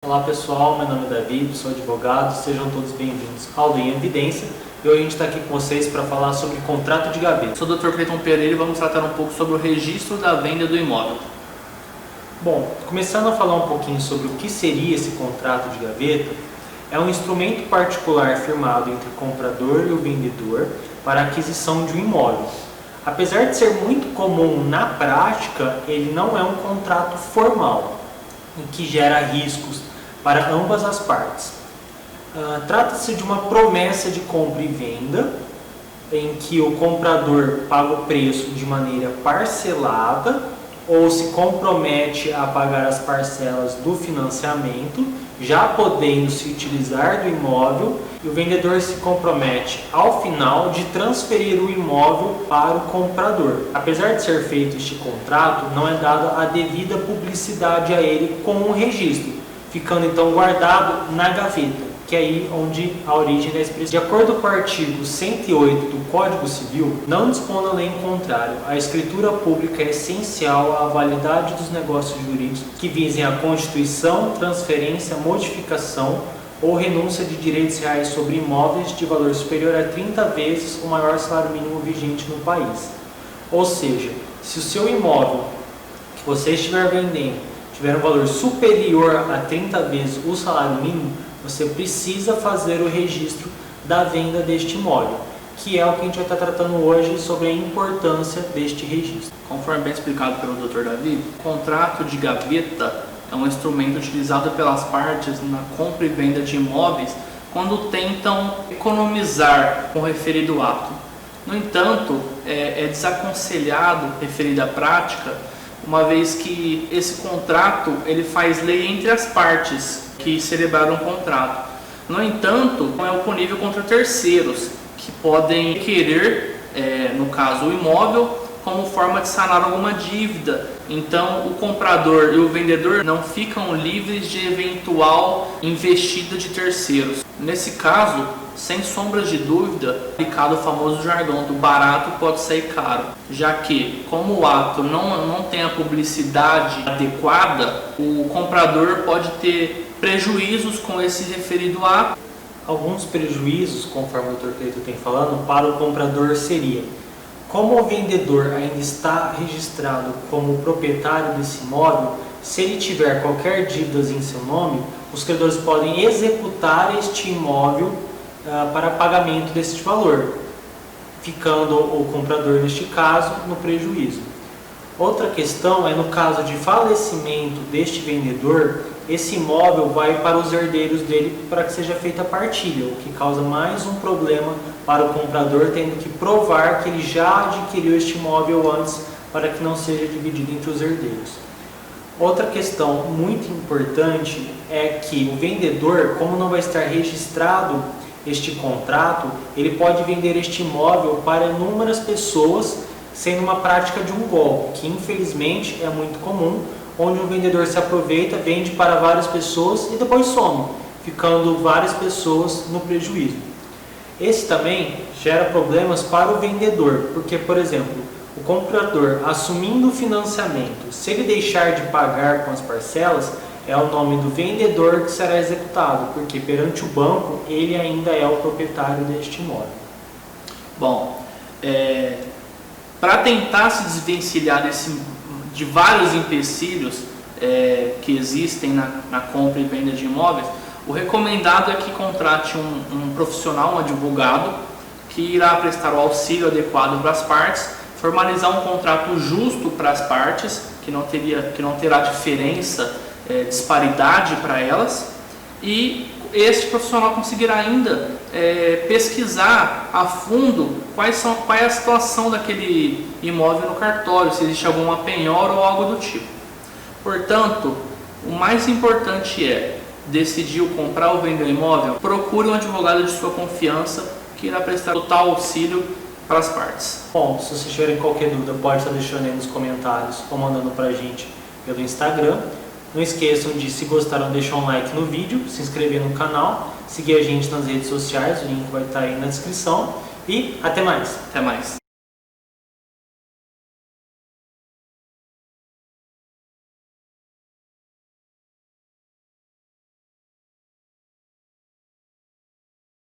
Olá pessoal, meu nome é Davi, sou advogado, sejam todos bem-vindos ao Lei em Evidência. E hoje a gente está aqui com vocês para falar sobre contrato de gaveta. Sou o Dr. Cleiton Pereira e vamos tratar um pouco sobre o registro da venda do imóvel. Bom, começando a falar um pouquinho sobre o que seria esse contrato de gaveta, é um instrumento particular firmado entre o comprador e o vendedor para a aquisição de um imóvel. Apesar de ser muito comum na prática, ele não é um contrato formal, em que gera riscos para ambas as partes. Trata-se de uma promessa de compra e venda, em que o comprador paga o preço de maneira parcelada ou se compromete a pagar as parcelas do financiamento, já podendo se utilizar do imóvel, e o vendedor se compromete ao final de transferir o imóvel para o comprador. Apesar de ser feito este contrato, não é dada a devida publicidade a ele com o registro, ficando então guardado na gaveta, que é aí onde a origem da expressão. De acordo com o artigo 108 do Código Civil, não dispondo a lei em contrário, a escritura pública é essencial à validade dos negócios jurídicos que visem a constituição, transferência, modificação ou renúncia de direitos reais sobre imóveis de valor superior a 30 vezes o maior salário mínimo vigente no país. Ou seja, se o seu imóvel que você estiver vendendo tiver um valor superior a 30 vezes o salário mínimo, você precisa fazer o registro da venda deste imóvel, que é o que a gente vai estar tratando hoje sobre a importância deste registro. Conforme bem explicado pelo Dr. Davi, o contrato de gaveta é um instrumento utilizado pelas partes na compra e venda de imóveis quando tentam economizar com o referido ato. No entanto, é desaconselhado referida à prática, uma vez que esse contrato ele faz lei entre as partes que celebraram o contrato. No entanto, não é oponível contra terceiros que podem requerer, no caso o imóvel, como forma de sanar alguma dívida. Então o comprador e o vendedor não ficam livres de eventual investida de terceiros. Nesse caso, sem sombras de dúvida, aplicado o famoso jargão do barato pode sair caro, já que, como o ato não tem a publicidade adequada, o comprador pode ter prejuízos com esse referido ato. Alguns prejuízos, conforme o Dr. Cleiton tem falando, para o comprador seria: como o vendedor ainda está registrado como proprietário desse imóvel, se ele tiver qualquer dívidas em seu nome, os credores podem executar este imóvel para pagamento deste valor, ficando o comprador, neste caso, no prejuízo. Outra questão é no caso de falecimento deste vendedor, esse imóvel vai para os herdeiros dele para que seja feita a partilha, o que causa mais um problema para o comprador, tendo que provar que ele já adquiriu este imóvel antes para que não seja dividido entre os herdeiros. Outra questão muito importante é que o vendedor, como não vai estar registrado este contrato, ele pode vender este imóvel para inúmeras pessoas, sendo uma prática de um golpe, que infelizmente é muito comum, onde o vendedor se aproveita, vende para várias pessoas e depois some, ficando várias pessoas no prejuízo. Esse também gera problemas para o vendedor, porque, por exemplo, o comprador assumindo o financiamento, se ele deixar de pagar com as parcelas, é o nome do vendedor que será executado, porque perante o banco ele ainda é o proprietário deste imóvel. Bom, para tentar se desvencilhar de vários empecilhos que existem na compra e venda de imóveis, o recomendado é que contrate um profissional, um advogado, que irá prestar o auxílio adequado para as partes, formalizar um contrato justo para as partes, que não terá diferença, disparidade para elas, e este profissional conseguirá ainda pesquisar a fundo qual é a situação daquele imóvel no cartório, se existe alguma penhora ou algo do tipo. Portanto, o mais importante é decidir comprar ou vender o imóvel, procure um advogado de sua confiança que irá prestar total auxílio para as partes. Bom, se vocês tiverem qualquer dúvida, pode estar deixando aí nos comentários ou mandando para a gente pelo Instagram. Não esqueçam de, se gostaram, deixar um like no vídeo, se inscrever no canal, seguir a gente nas redes sociais, o link vai estar aí na descrição e até mais! Até mais!